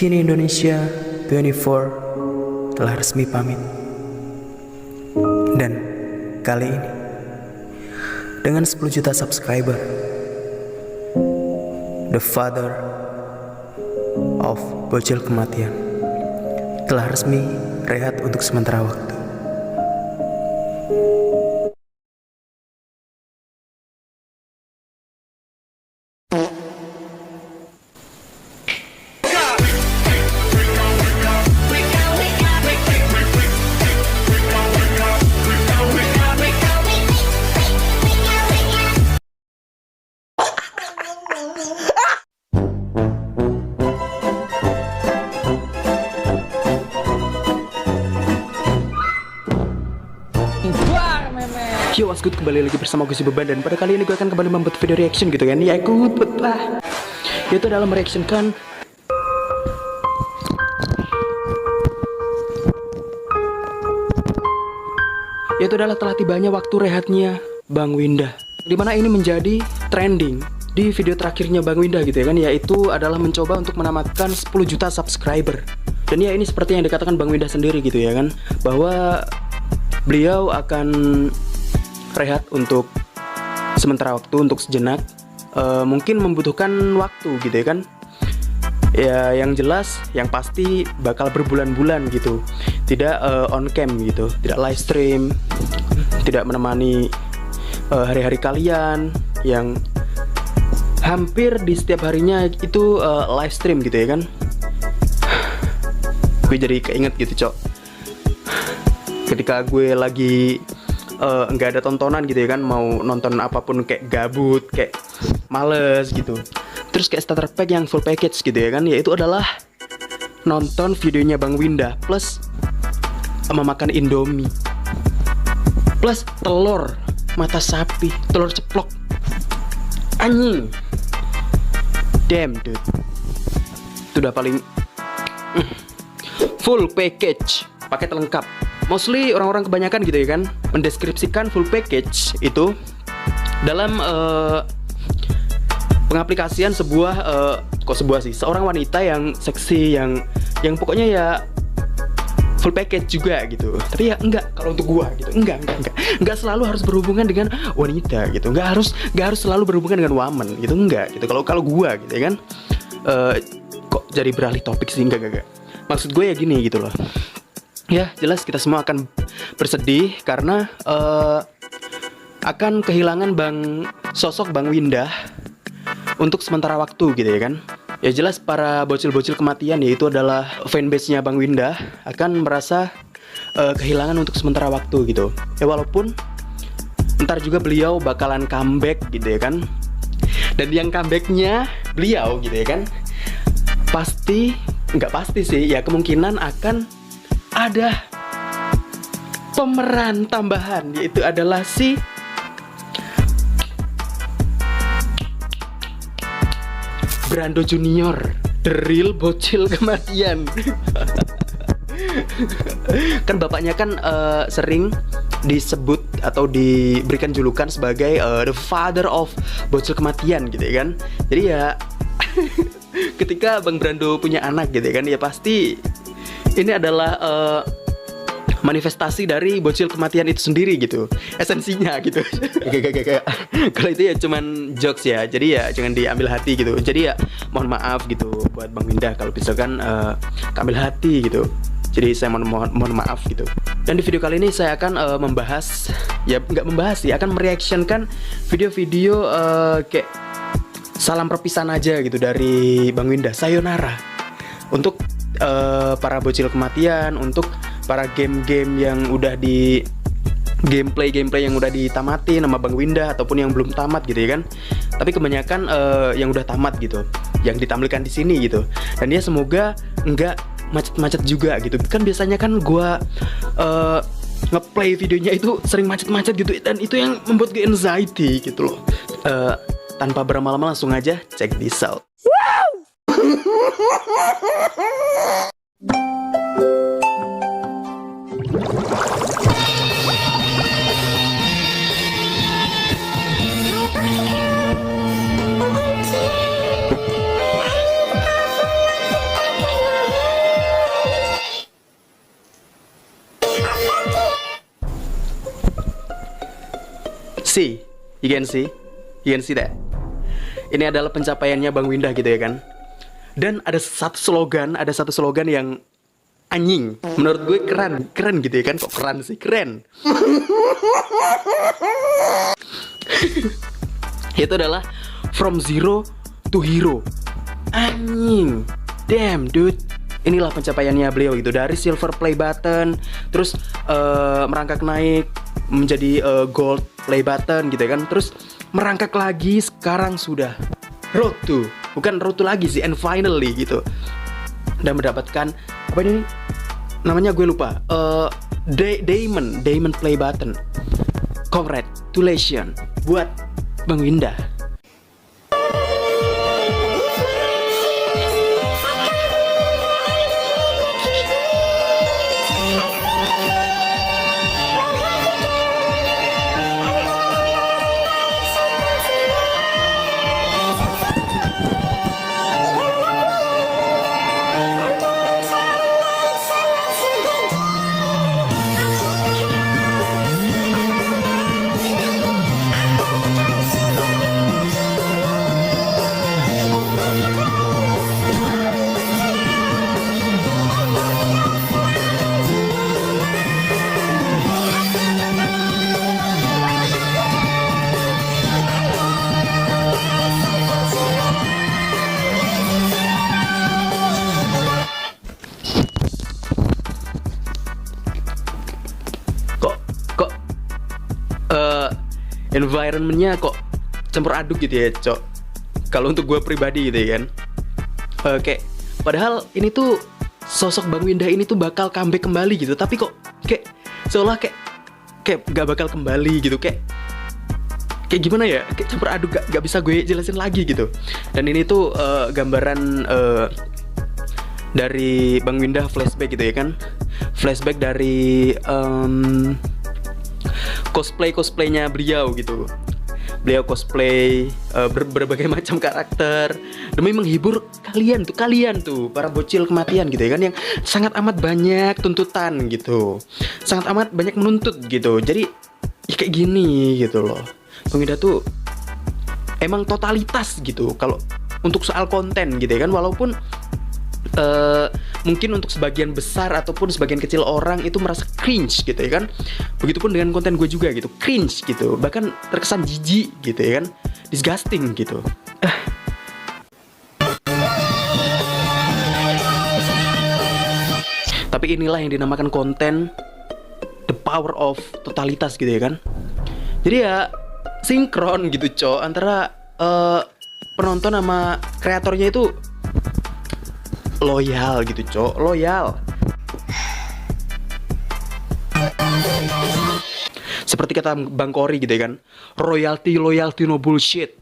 Skinny Indonesia 24 telah resmi pamit. Dan kali ini dengan 10 juta subscriber, the father of bocil kematian telah resmi rehat untuk sementara waktu. Yo, what's good, kembali lagi bersama gue si Beban. Dan pada kali ini gue akan kembali membuat video reaction gitu kan. Ya ikut lah. Yaitu dalam mereactionkan yaitu adalah telah tibanya waktu rehatnya Bang Windah, dimana ini menjadi trending di video terakhirnya Bang Windah gitu ya kan. Yaitu adalah mencoba untuk menamatkan 10 juta subscriber. Dan ya ini seperti yang dikatakan Bang Windah sendiri gitu ya kan, bahwa beliau akan rehat untuk sementara waktu, untuk sejenak. Mungkin membutuhkan waktu gitu ya kan. Ya yang jelas, yang pasti bakal berbulan-bulan gitu. Tidak on cam gitu, tidak live stream, tidak menemani hari-hari kalian yang hampir di setiap harinya itu live stream gitu ya kan. Gue jadi keinget gitu cok, ketika gue lagi nggak ada tontonan gitu ya kan, mau nonton apapun kayak gabut, kayak males gitu, terus kayak starter pack yang full package gitu ya kan, yaitu adalah nonton videonya Bang Windah plus memakan Indomie plus telur mata sapi, telur ceplok, anjing, damn dude, itu udah paling full package, paket lengkap. Mostly orang-orang kebanyakan gitu ya kan mendeskripsikan full package itu dalam pengaplikasian sebuah seorang wanita yang seksi, yang pokoknya ya full package juga gitu. Tapi ya enggak, kalau untuk gua gitu enggak selalu harus berhubungan dengan wanita gitu, enggak harus selalu berhubungan dengan woman gitu, enggak gitu. Kalau gua gitu ya kan, kok jadi beralih topik sih, enggak. Maksud gue ya gini gitu loh. Ya jelas kita semua akan bersedih karena akan kehilangan sosok Bang Windah untuk sementara waktu gitu ya kan. Ya jelas para bocil-bocil kematian, yaitu adalah fanbase-nya Bang Windah, akan merasa kehilangan untuk sementara waktu gitu. Ya walaupun ntar juga beliau bakalan comeback gitu ya kan. Dan yang comebacknya beliau gitu ya kan, nggak pasti sih ya, kemungkinan akan ada pemeran tambahan, yaitu adalah si Brando Junior, the real bocil kematian. Kan bapaknya kan sering disebut atau diberikan julukan sebagai the father of bocil kematian gitu ya kan. Jadi ya ketika Bang Brando punya anak gitu ya kan, ya pasti ini adalah manifestasi dari bocil kematian itu sendiri gitu, esensinya gitu. Kalau itu ya cuman jokes ya, jadi ya jangan diambil hati gitu. Jadi ya mohon maaf gitu buat Bang Windah kalau misalkan ambil hati gitu. Jadi saya mohon maaf gitu. Dan di video kali ini saya akan membahas, ya nggak membahas sih, akan mereactionkan video-video kayak salam perpisahan aja gitu dari Bang Windah, sayonara, untuk para bocil kematian, untuk para game-game yang udah di gameplay yang udah ditamati nama Bang Windah ataupun yang belum tamat gitu ya kan. Tapi kebanyakan yang udah tamat gitu, yang ditampilkan di sini gitu. Dan ya semoga enggak macet-macet juga gitu. Kan biasanya kan gua ngeplay videonya itu sering macet-macet gitu, dan itu yang membuat gue anxiety gitu loh. Tanpa berlama-lama langsung aja check this out. See, you can see that. Ini adalah pencapaiannya Bang Windah gitu ya kan. Dan ada satu slogan yang anjing, menurut gue keren gitu ya kan. Kok keren sih? Keren. Itu adalah from zero to hero. Anjing, damn dude. Inilah pencapaiannya beliau gitu, dari silver play button, terus merangkak naik menjadi gold play button gitu ya kan. Terus merangkak lagi, sekarang sudah road to, bukan road to lagi sih, and finally gitu. Dan mendapatkan apa ini namanya, gue lupa, Diamond play button. Congratulations buat Bang Windah. Environmentnya kok campur aduk gitu ya, Cok. Kalau untuk gue pribadi gitu ya kan. Kayak padahal ini tuh sosok Bang Windah ini tuh bakal comeback kembali gitu, tapi kok kayak seolah kayak gak bakal kembali gitu, kayak gimana ya, kayak campur aduk, gak bisa gue jelasin lagi gitu. Dan ini tuh gambaran dari Bang Windah flashback gitu ya kan. Flashback dari cosplaynya beliau gitu. Beliau cosplay berbagai macam karakter demi menghibur kalian tuh para bocil kematian gitu ya kan, yang sangat amat banyak tuntutan gitu, sangat amat banyak menuntut gitu. Jadi ya kayak gini gitu loh. Bang Windah tuh emang totalitas gitu kalau untuk soal konten gitu ya kan. Walaupun mungkin untuk sebagian besar ataupun sebagian kecil orang itu merasa cringe gitu ya kan. Begitupun dengan konten gue juga gitu, cringe gitu, bahkan terkesan jijik gitu ya kan, disgusting gitu. Tapi inilah yang dinamakan konten, the power of totalitas gitu ya kan. Jadi ya sinkron gitu, Cok, antara penonton sama kreatornya itu loyal gitu, Cok, loyal. Seperti kata Bang Kori gitu ya kan, royalty no bullshit.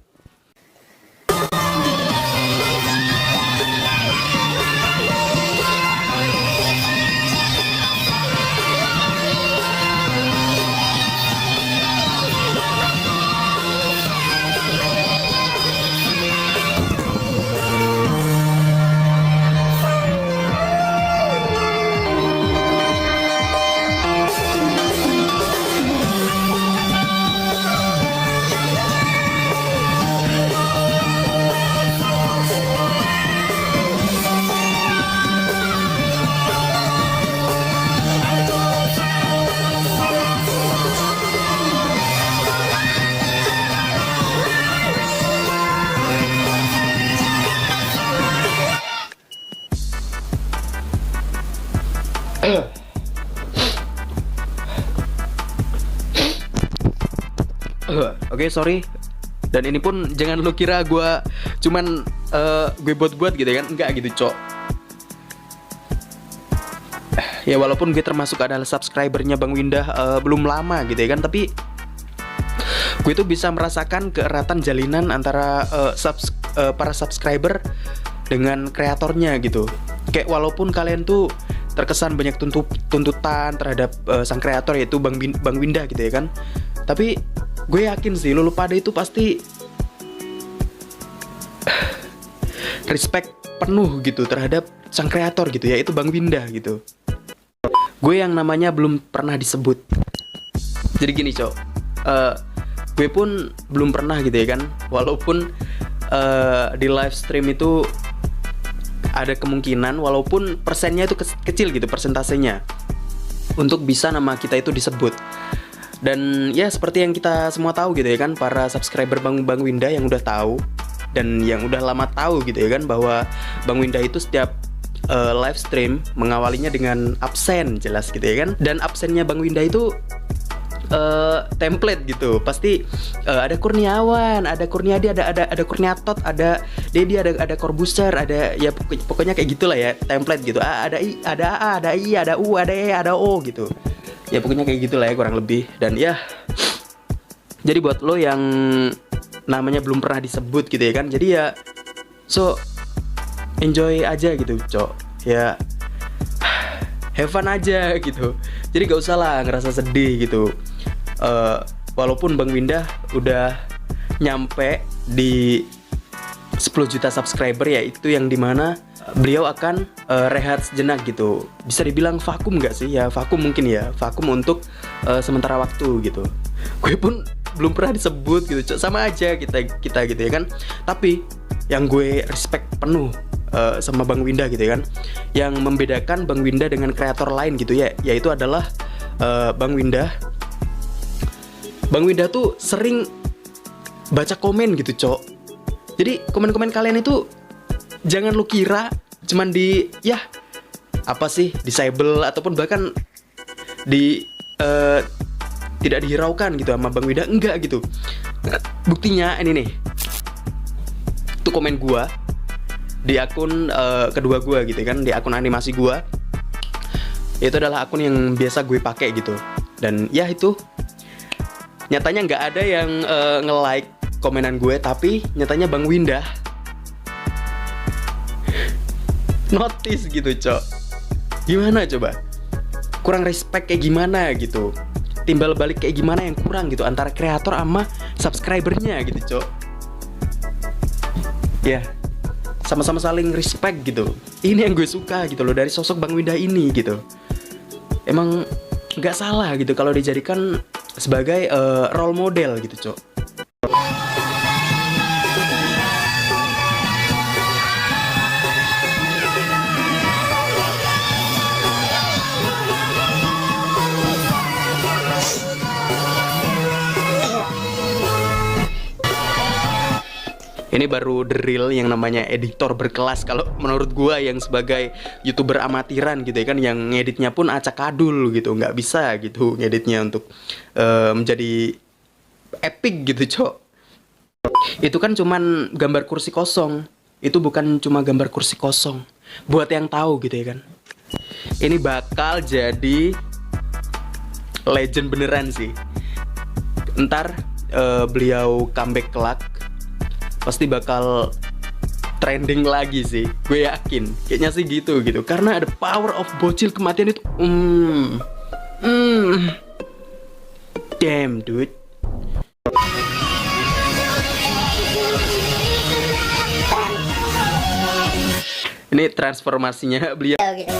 Oke, sorry. Dan ini pun jangan lu kira gue cuman gue buat-buat gitu kan. Enggak gitu, Cok. Ya walaupun gue termasuk adalah subscribernya Bang Windah belum lama gitu ya kan, tapi gue tuh bisa merasakan keeratan jalinan antara para subscriber dengan kreatornya gitu. Kayak walaupun kalian tuh terkesan banyak tuntutan terhadap sang kreator, yaitu Bang Windah gitu ya kan, tapi gue yakin sih lu pada itu pasti respect penuh gitu terhadap sang kreator gitu, yaitu Bang Windah gitu. Gue yang namanya belum pernah disebut. Jadi gini, Cok, gue pun belum pernah gitu ya kan. Walaupun di live stream itu ada kemungkinan, walaupun persennya itu kecil gitu, persentasenya, untuk bisa nama kita itu disebut. Dan ya seperti yang kita semua tahu gitu ya kan, para subscriber Bang Winda yang udah tahu dan yang udah lama tahu gitu ya kan, bahwa Bang Winda itu setiap live stream mengawalinya dengan absen, jelas gitu ya kan. Dan absennya Bang Winda itu template gitu, pasti ada Kurniawan, ada Kurniadi, ada Kurniatot, ada Dedi, ada Corbuzier, ada ya pokoknya kayak gitulah ya, template gitu. Ada I, ada A, ada I, ada U, ada E, ada O gitu. Ya pokoknya kayak gitulah ya kurang lebih. Dan ya, jadi buat lo yang namanya belum pernah disebut gitu ya kan, jadi ya so enjoy aja gitu cok, ya have fun aja gitu. Jadi gak usah lah ngerasa sedih gitu. Walaupun Bang Winda udah nyampe di 10 juta subscriber, ya itu yang dimana beliau akan rehat sejenak gitu. Bisa dibilang vakum gak sih? Ya vakum mungkin ya, vakum untuk sementara waktu gitu. Gue pun belum pernah disebut gitu, cok. Sama aja kita gitu ya kan. Tapi yang gue respect penuh sama Bang Winda gitu ya kan, yang membedakan Bang Winda dengan kreator lain gitu ya, yaitu adalah Bang Winda tuh sering baca komen gitu cok. Jadi komen-komen kalian itu jangan lu kira cuman di ya apa sih, disable ataupun bahkan di tidak dihiraukan gitu sama Bang Winda, enggak gitu. Buktinya ini nih, itu komen gua di akun kedua gua gitu kan, di akun animasi gua. Itu adalah akun yang biasa gue pakai gitu. Dan ya itu nyatanya nggak ada yang nge-like komenan gue, tapi nyatanya Bang Winda notice gitu cok. Gimana coba? Kurang respect kayak gimana gitu, timbal balik kayak gimana yang kurang gitu antara kreator sama subscribernya gitu cok. Ya sama-sama saling respect gitu. Ini yang gue suka gitu loh dari sosok Bang Winda ini gitu. Emang nggak salah gitu kalau dijadikan sebagai role model gitu cok. Ini baru the real yang namanya editor berkelas kalau menurut gua, yang sebagai YouTuber amatiran gitu ya kan, yang ngeditnya pun acak adul gitu, nggak bisa gitu ngeditnya untuk menjadi epic gitu cok. Itu kan cuman gambar kursi kosong, itu bukan cuma gambar kursi kosong. Buat yang tahu gitu ya kan, ini bakal jadi legend beneran sih. Ntar beliau comeback kelak pasti bakal trending lagi sih, gue yakin. Kayaknya sih gitu karena ada power of bocil kematian itu. Damn dude. Ini transformasinya beliau gitu.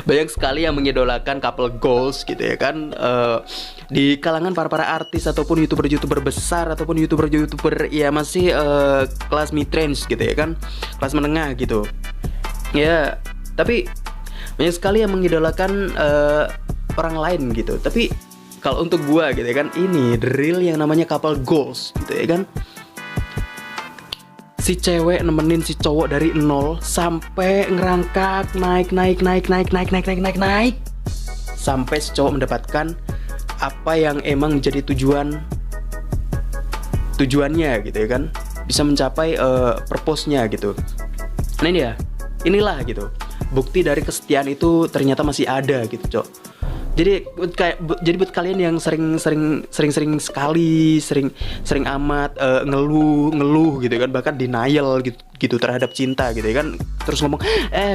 Banyak sekali yang mengidolakan couple goals gitu ya kan, di kalangan para artis ataupun youtuber besar ataupun youtuber ya masih kelas mid range gitu ya kan, kelas menengah gitu ya. Tapi banyak sekali yang mengidolakan orang lain gitu. Tapi kalau untuk gua gitu ya kan, ini the real yang namanya couple goals gitu ya kan. Si cewek nemenin si cowok dari nol sampai ngerangkak naik sampai si cowok mendapatkan apa yang emang menjadi tujuannya gitu ya kan, bisa mencapai purpose-nya gitu. Nah ini ya, inilah gitu bukti dari kesetiaan itu ternyata masih ada gitu cok. Jadi buat kalian yang sering amat ngeluh gitu kan, bahkan denial gitu terhadap cinta gitu ya kan, terus ngomong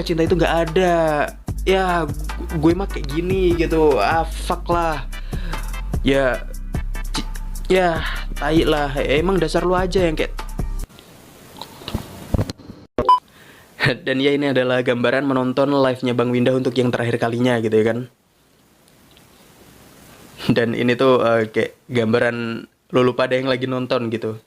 cinta itu nggak ada. ya gue mah kayak gini gitu, fuck lah ya, ya tai lah, emang dasar lu aja yang kayak. Dan ya ini adalah gambaran menonton live-nya Bang Windah untuk yang terakhir kalinya gitu ya kan. Dan ini tuh kayak gambaran lu pada yang lagi nonton gitu.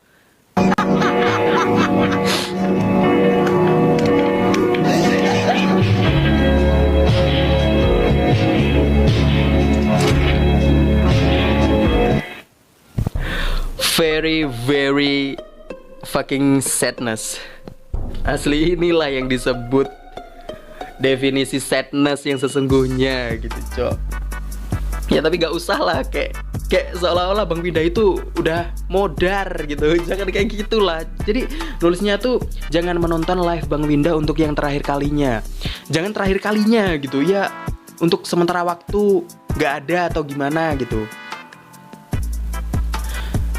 Very fucking sadness. Asli inilah yang disebut definisi sadness yang sesungguhnya gitu, Cok. Ya tapi gak usah lah kayak seolah-olah Bang Windah itu udah modar gitu. Jangan kayak gitulah. Jadi nulisnya tuh jangan menonton live Bang Windah untuk yang terakhir kalinya. Jangan terakhir kalinya gitu ya, untuk sementara waktu gak ada atau gimana gitu.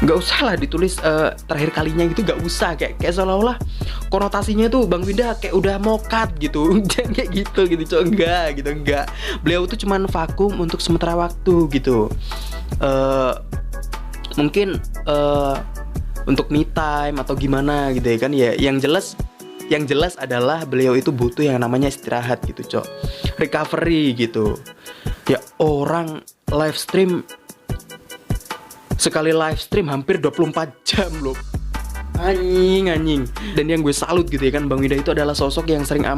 Gak usah lah ditulis terakhir kalinya gitu, gak usah kayak seolah-olah konotasinya tuh Bang Windah kayak udah mokat gitu. Jangan kayak gitu Cok, enggak. Beliau tuh cuman vakum untuk sementara waktu gitu. Mungkin untuk me time atau gimana gitu ya kan ya. Yang jelas adalah beliau itu butuh yang namanya istirahat gitu, Cok. Recovery gitu. Ya orang live stream, sekali live stream hampir 24 jam loh. Anjing. Dan yang gue salut gitu ya kan, Bang Windah itu adalah sosok yang sering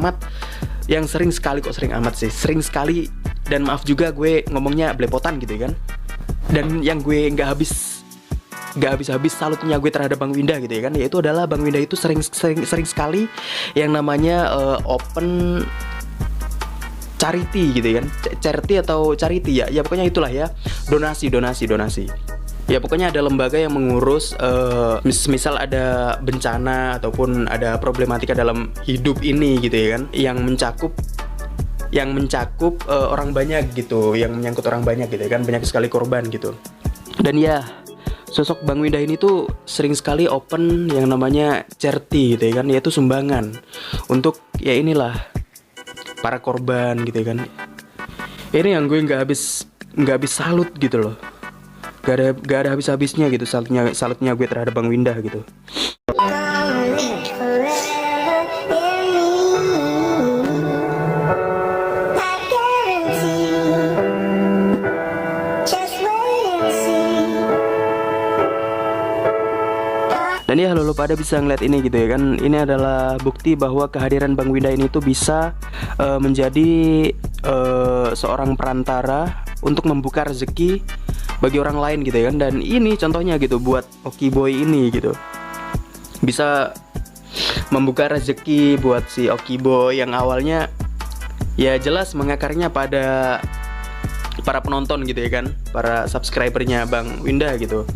sekali, dan maaf juga gue ngomongnya belepotan gitu ya kan. Dan yang gue nggak habis salutnya gue terhadap Bang Windah gitu ya kan, yaitu adalah Bang Windah itu sering sekali yang namanya open charity gitu ya kan. Charity atau charity ya pokoknya itulah ya, donasi. Ya pokoknya ada lembaga yang mengurus misal ada bencana ataupun ada problematika dalam hidup ini gitu ya kan, yang mencakup orang banyak gitu, yang menyangkut orang banyak gitu ya kan, banyak sekali korban gitu. Dan ya sosok Bang Windah ini tuh sering sekali open yang namanya charity gitu ya kan, yaitu sumbangan untuk ya inilah para korban gitu ya kan. Ini yang gue nggak habis salut gitu loh. Gak ada habis-habisnya gitu salutnya gue terhadap Bang Windah gitu. Dan ya lo pada bisa ngeliat ini gitu ya kan. Ini adalah bukti bahwa kehadiran Bang Windah ini tuh bisa menjadi seorang perantara untuk membuka rezeki bagi orang lain gitu ya kan. Dan ini contohnya gitu buat Okiboy ini gitu, bisa membuka rezeki buat si Okiboy yang awalnya ya jelas mengakarnya pada para penonton gitu ya kan, para subscribernya Bang Windah gitu,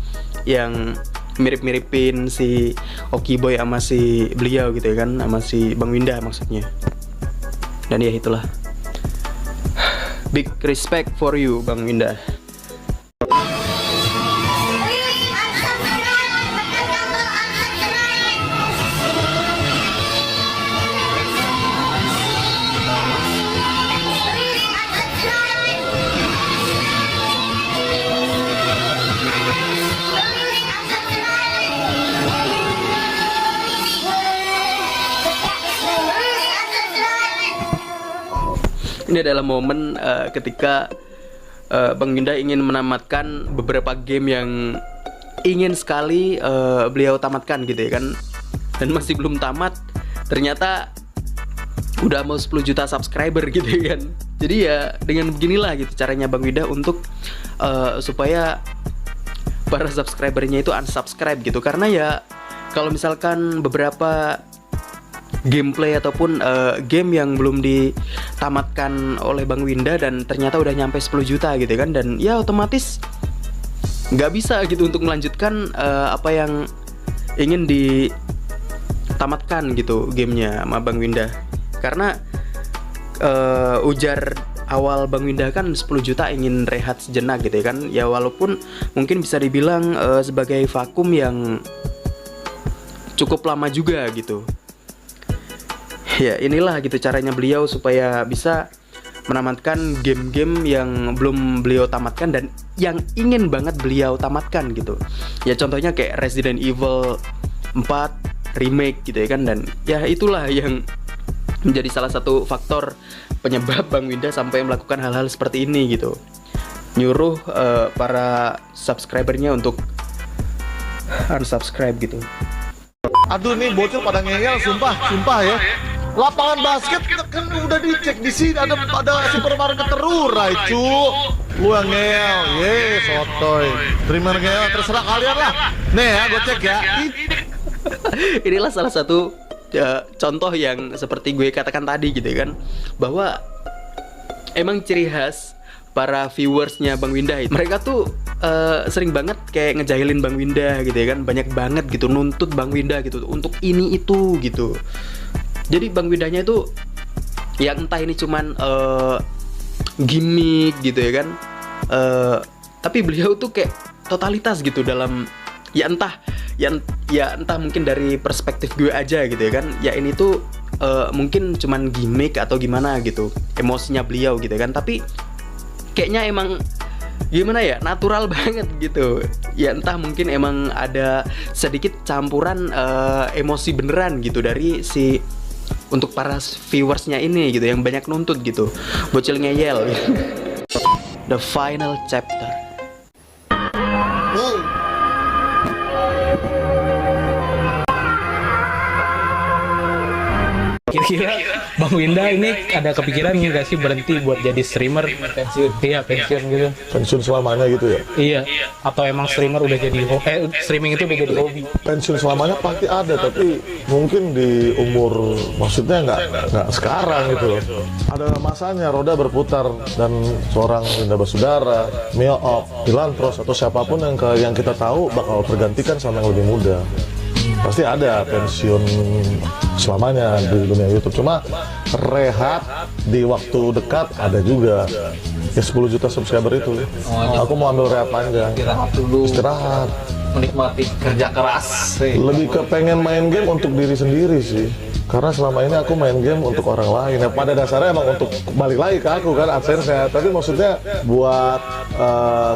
yang mirip-miripin si Okiboy sama si beliau gitu ya kan, sama si Bang Windah maksudnya. Dan ya itulah, big respect for you Bang Windah. Ini adalah momen ketika Bang Windah ingin menamatkan beberapa game yang ingin sekali beliau tamatkan gitu ya kan. Dan masih belum tamat, ternyata udah mau 10 juta subscriber gitu ya kan. Jadi ya dengan beginilah gitu caranya Bang Windah untuk supaya para subscribernya itu unsubscribe gitu. Karena ya kalau misalkan beberapa gameplay ataupun game yang belum ditamatkan oleh Bang Windah dan ternyata udah nyampe 10 juta gitu kan, dan ya otomatis nggak bisa gitu untuk melanjutkan apa yang ingin ditamatkan gitu gamenya sama Bang Windah. Karena ujar awal Bang Windah kan 10 juta ingin rehat sejenak gitu ya kan. Ya walaupun mungkin bisa dibilang sebagai vakum yang cukup lama juga gitu. Ya inilah gitu caranya beliau supaya bisa menamatkan game-game yang belum beliau tamatkan dan yang ingin banget beliau tamatkan gitu. Ya contohnya kayak Resident Evil 4 remake gitu ya kan, dan ya itulah yang menjadi salah satu faktor penyebab Bang Winda sampai melakukan hal-hal seperti ini gitu. Nyuruh para subscribernya untuk unsubscribe gitu. Aduh nih bocil pada ngeyel, sumpah ya. Lapangan basket kan udah dicek di sini ada supermarket terurai, cu. Lu yang ngeyel, ye sotoy. Terima ngeyel, terserah kalian lah. Nih ya, gue cek ya. Inilah salah satu contoh yang seperti gue katakan tadi gitu kan, bahwa emang ciri khas para viewersnya Bang Winda itu, mereka tuh sering banget kayak ngejahilin Bang Winda gitu ya kan, banyak banget gitu nuntut Bang Winda gitu untuk ini itu gitu. Jadi Bang Windanya itu ya entah ini cuman gimmick gitu ya kan, tapi beliau tuh kayak totalitas gitu dalam ya entah mungkin dari perspektif gue aja gitu ya kan, ya ini tuh mungkin cuman gimmick atau gimana gitu emosinya beliau gitu kan, tapi kayaknya emang gimana ya, natural banget gitu ya, entah mungkin emang ada sedikit campuran emosi beneran gitu dari si untuk para viewersnya ini gitu yang banyak nuntut gitu, bocil ngeyel gitu. The final chapter. Kira-kira Bang Winda ini ada kepikiran nggak sih berhenti buat jadi streamer? Pensiun? Iya, pensiun gitu. Pensiun selamanya gitu ya? Iya. Atau emang streamer udah jadi streaming itu udah jadi hobi? Pensiun selamanya pasti ada, tapi mungkin di umur, maksudnya nggak sekarang gitu loh. Ada masanya roda berputar dan seorang Winda Basudara, Mio Op, Dilantros atau siapapun yang kita tahu bakal tergantikan sama yang lebih muda. Pasti ada pensiun selamanya di dunia YouTube. Cuma rehat di waktu dekat ada juga. Ya 10 juta subscriber itu. Aku mau ambil rehat panjang. Istirahat dulu. Istirahat. Menikmati kerja keras. Lebih ke pengen main game untuk diri sendiri sih. Karena selama ini aku main game untuk orang lain. Ya, pada dasarnya emang untuk balik lagi ke aku kan AdSense-nya. Tapi maksudnya buat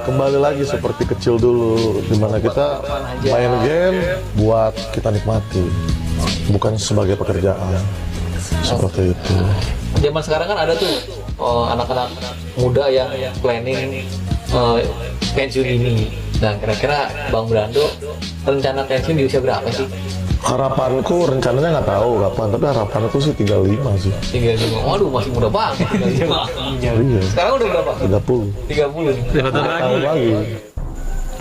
kembali lagi seperti kecil dulu, dimana kita main game buat kita nikmati, bukan sebagai pekerjaan. Seperti itu. Zaman sekarang kan ada tuh anak-anak muda yang planning pensiun ini. Nah, kira-kira Bang Brando rencana pensiun di usia berapa sih? Harapanku, rencananya nggak tahu kapan, tapi harapanku sih 35 sih. 35. Waduh, masih muda banget. 35. Iya. Sekarang udah berapa? 30. 30. Tahun lagi.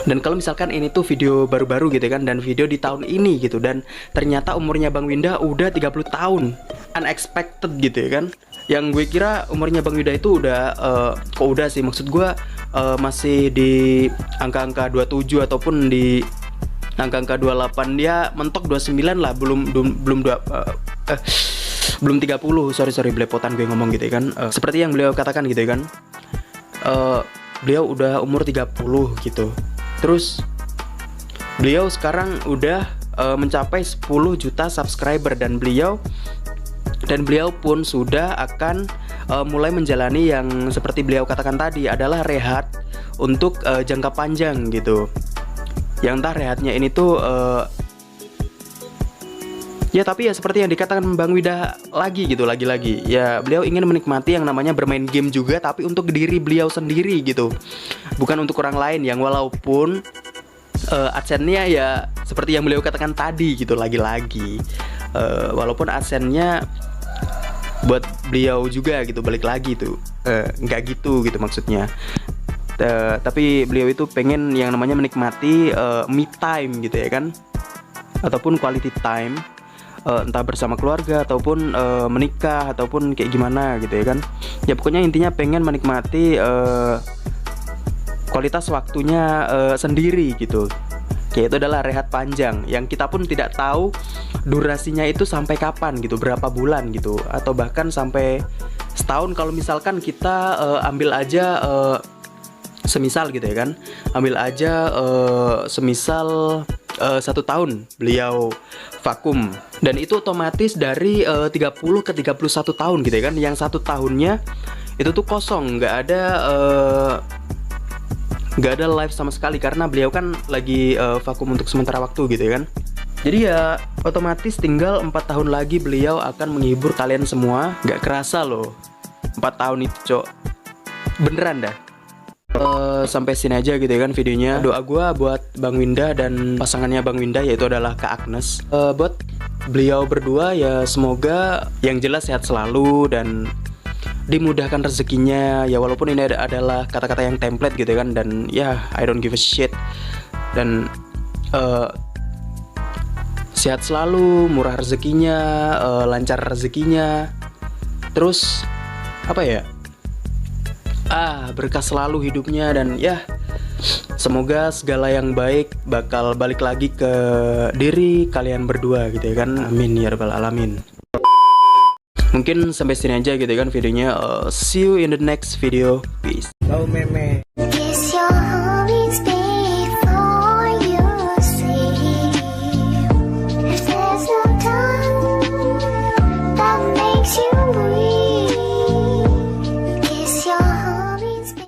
Dan kalau misalkan ini tuh video baru-baru gitu kan, dan video di tahun ini gitu, dan ternyata umurnya Bang Winda udah 30 tahun. Unexpected gitu ya kan. Yang gue kira umurnya Bang Winda itu udah kok udah sih, maksud gue masih di angka-angka 27 ataupun di angka-angka 28, dia mentok 29 lah, belum 30, sorry belepotan gue ngomong gitu ya kan. Seperti yang beliau katakan gitu ya kan, beliau udah umur 30 gitu. Terus beliau sekarang udah mencapai 10 juta subscriber, dan beliau pun sudah akan mulai menjalani yang seperti beliau katakan tadi adalah rehat untuk jangka panjang gitu. Yang entah rehatnya ini tuh ya tapi ya seperti yang dikatakan Bang Winda lagi gitu, lagi-lagi ya beliau ingin menikmati yang namanya bermain game juga, tapi untuk diri beliau sendiri gitu, bukan untuk orang lain, yang walaupun adsense-nya ya seperti yang beliau katakan tadi gitu, lagi-lagi walaupun adsense-nya buat beliau juga gitu, balik lagi tuh nggak gitu maksudnya. Tapi beliau itu pengen yang namanya menikmati me time gitu ya kan, ataupun quality time, entah bersama keluarga ataupun menikah ataupun kayak gimana gitu ya kan. Ya pokoknya intinya pengen menikmati kualitas waktunya sendiri gitu. Kayak itu adalah rehat panjang yang kita pun tidak tahu durasinya itu sampai kapan gitu, berapa bulan gitu, atau bahkan sampai setahun kalau misalkan kita ambil aja semisal gitu ya kan, ambil aja semisal 1 tahun beliau vakum, dan itu otomatis dari 30 ke 31 tahun gitu ya kan, yang 1 tahunnya itu tuh kosong, nggak ada live sama sekali karena beliau kan lagi vakum untuk sementara waktu gitu ya kan. Jadi ya otomatis tinggal 4 tahun lagi beliau akan menghibur kalian semua. Nggak kerasa loh 4 tahun itu, Cok. Beneran dah. Sampai sini aja gitu ya kan videonya. Doa gua buat Bang Winda dan pasangannya Bang Winda, yaitu adalah Kak Agnes. Buat beliau berdua ya semoga yang jelas sehat selalu dan dimudahkan rezekinya ya, walaupun ini adalah kata-kata yang template gitu kan, dan ya I don't give a shit. Dan sehat selalu, murah rezekinya, lancar rezekinya, terus apa ya, berkah selalu hidupnya, dan ya semoga segala yang baik bakal balik lagi ke diri kalian berdua gitu ya kan. Amin ya rabbal alamin. Mungkin sampai sini aja gitu kan videonya. See you in the next video. Peace. Bau meme. Kiss your